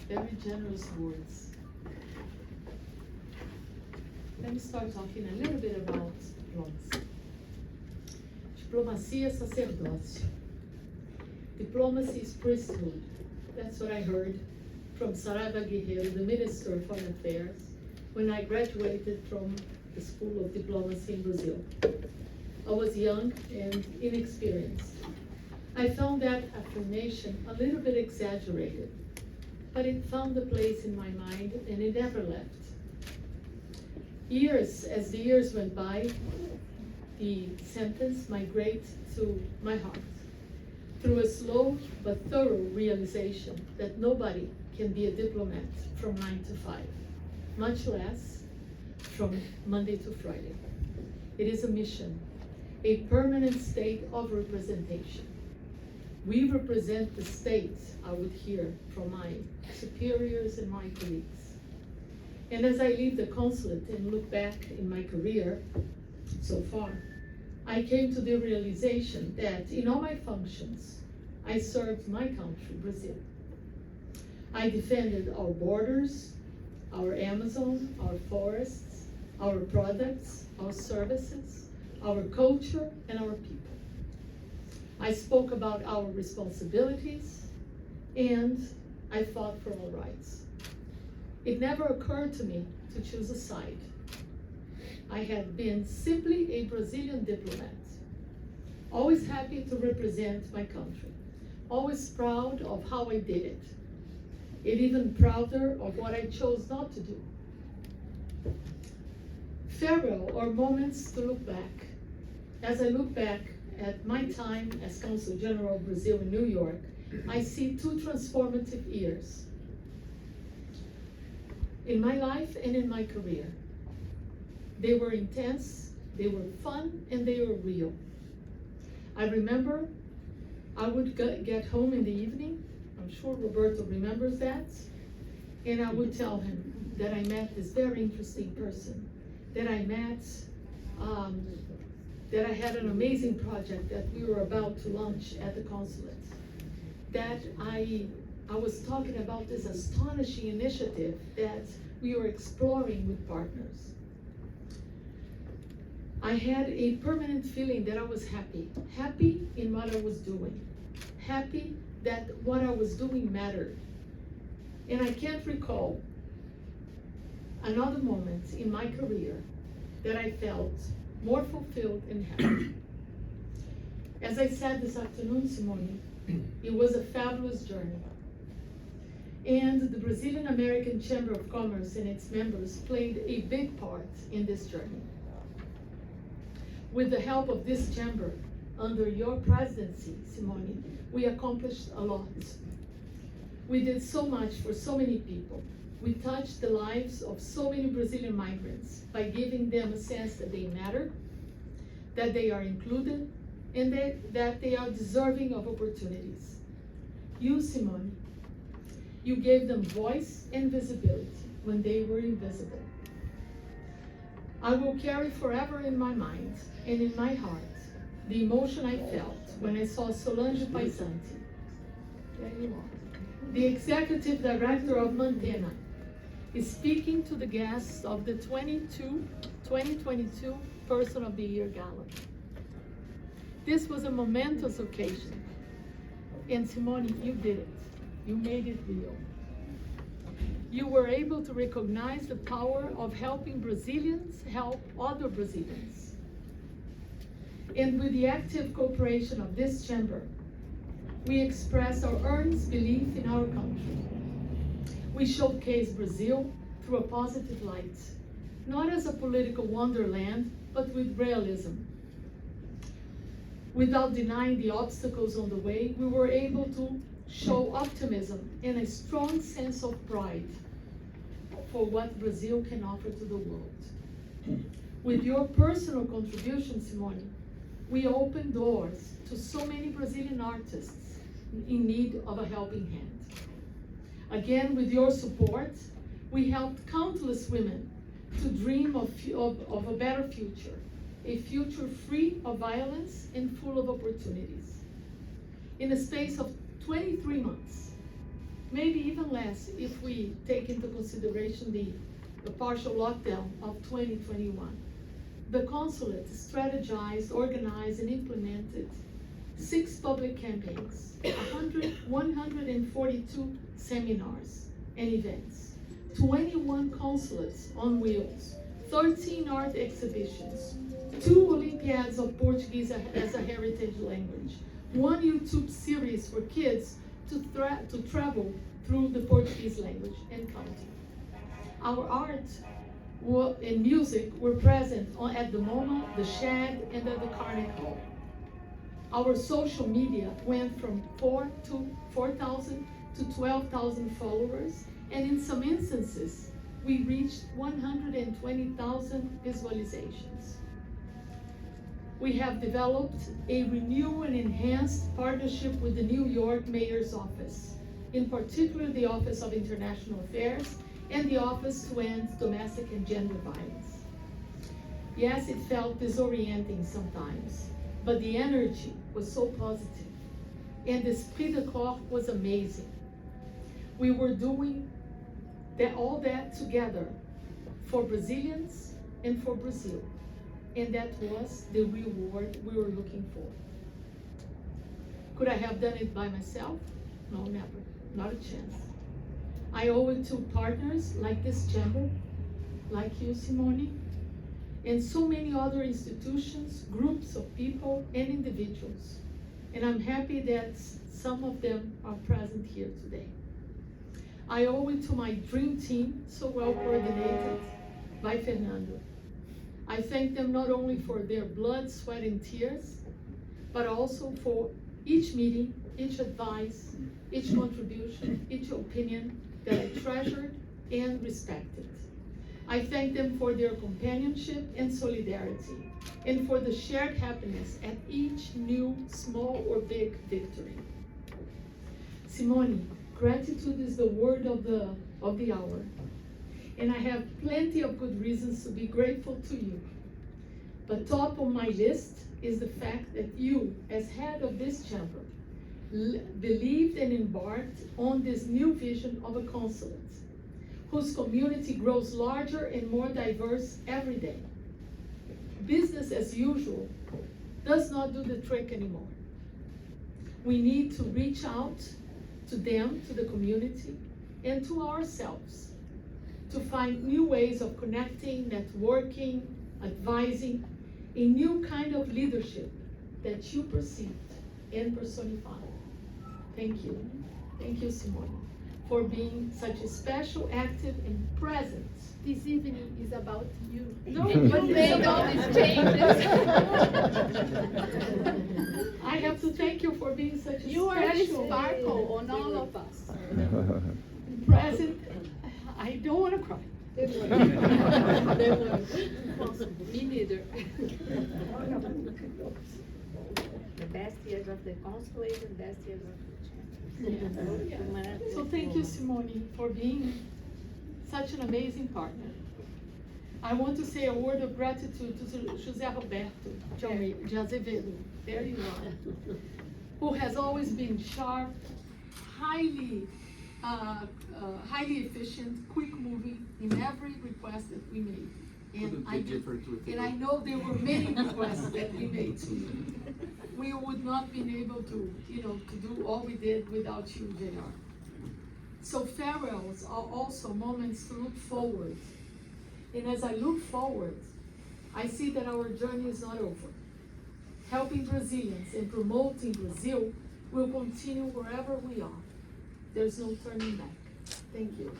Very generous words. Let me start talking a little bit about diplomacy. Diplomacia é sacerdócio. Diplomacy is priesthood. That's what I heard from Saraiva Guerreiro, the Minister of Foreign Affairs, when I graduated from the School of Diplomacy in Brazil. I was young and inexperienced. I found that affirmation a little bit exaggerated, but it found a place in my mind and it never left. As the years went by, the sentence migrated to my heart through a slow but thorough realization that nobody can be a diplomat from 9 to 5, much less from Monday to Friday. It is a mission, a permanent state of representation. We represent the state, I would hear from my superiors and my colleagues. And as I leave the consulate and look back in my career so far, I came to the realization that in all my functions, I served my country, Brazil. I defended our borders, our Amazon, our forests, our products, our services, our culture, and our people. I spoke about our responsibilities, and I fought for our rights. It never occurred to me to choose a side. I had been simply a Brazilian diplomat, always happy to represent my country, always proud of how I did it, and even prouder of what I chose not to do. Farewell, or moments to look back. As I look back at my time as Consul General of Brazil in New York, I see two transformative years in my life and in my career. They were intense, they were fun, and they were real. I remember I would get home in the evening, I'm sure Roberto remembers that, and I would tell him that I met this very interesting person, that I met, that I had an amazing project that we were about to launch at the consulate, that I was talking about this astonishing initiative that we were exploring with partners. I had a permanent feeling that I was happy in what I was doing, happy that what I was doing mattered. And I can't recall another moment in my career that I felt more fulfilled and happy. As I said this afternoon, Simone, it was a fabulous journey. And the Brazilian American Chamber of Commerce and its members played a big part in this journey. With the help of this chamber, under your presidency, Simone, we accomplished a lot. We did so much for so many people. We touched the lives of so many Brazilian migrants by giving them a sense that they matter, that they are included, and that they are deserving of opportunities. You, Simone, you gave them voice and visibility when they were invisible. I will carry forever in my mind and in my heart the emotion I felt when I saw Solange Paisanti, there you are, the executive director of Mantena, is speaking to the guests of the 2022 Person of the Year Gala. This was a momentous occasion, and Simone, you did it. You made it real. You were able to recognize the power of helping Brazilians help other Brazilians. And with the active cooperation of this chamber, we express our earnest belief in our country. We showcase Brazil through a positive light, not as a political wonderland, but with realism. Without denying the obstacles on the way, we were able to show optimism and a strong sense of pride for what Brazil can offer to the world. With your personal contribution, Simone, we opened doors to so many Brazilian artists in need of a helping hand. Again, with your support, we helped countless women to dream of a better future, a future free of violence and full of opportunities. In a space of 23 months, maybe even less if we we take into consideration the partial lockdown of 2021, the consulate strategized, organized, and implemented 6 public campaigns, 142 seminars and events, 21 consulates on wheels, 13 art exhibitions, 2 Olympiads of Portuguese as a heritage language, 1 YouTube series for kids to travel through the Portuguese language and counting. Our art and music were present at the MoMA, the Shag, and at the Carnegie Hall. Our social media went from 4,000 to 12,000 followers, and in some instances, we reached 120,000 visualizations. We have developed a renewed and enhanced partnership with the New York Mayor's Office, in particular the Office of International Affairs and the Office to End Domestic and Gender Violence. Yes, it felt disorienting sometimes, but the energy was so positive, and the esprit de corps was amazing. We were doing all that together for Brazilians and for Brazil, and that was the reward we were looking for. Could I have done it by myself? No, never, not a chance. I owe it to partners like this chamber, like you, Simone, and so many other institutions, groups of people, and individuals. And I'm happy that some of them are present here today. I owe it to my dream team, so well coordinated by Fernando. I thank them not only for their blood, sweat, and tears, but also for each meeting, each advice, each contribution, each opinion that I treasured and respected. I thank them for their companionship and solidarity, and for the shared happiness at each new, small or big victory. Simone, gratitude is the word of the hour, and I have plenty of good reasons to be grateful to you. But top of my list is the fact that you, as head of this chamber, believed and embarked on this new vision of a consulate, whose community grows larger and more diverse every day. Business as usual does not do the trick anymore. We need to reach out to them, to the community, and to ourselves, to find new ways of connecting, networking, advising, a new kind of leadership that you perceived and personified. Thank you. Thank you, Simone, for being such a special, active, and present. This evening is about you. No, but you made all these changes. I have to thank you for being such a You special are a sparkle on all of us. present. I don't want to cry. Me neither. The best years of the consulate and best years of the chamber. So thank you, Simone, for being such an amazing partner. I want to say a word of gratitude to José Roberto de Azevedo, there you are, who has always been sharp, highly efficient, quick moving in every request that we made. And I know there were many requests that we made to you. We would not been able to do all we did without you, JR. So farewells are also moments to look forward. And as I look forward, I see that our journey is not over. Helping Brazilians and promoting Brazil will continue wherever we are. There's no turning back. Thank you.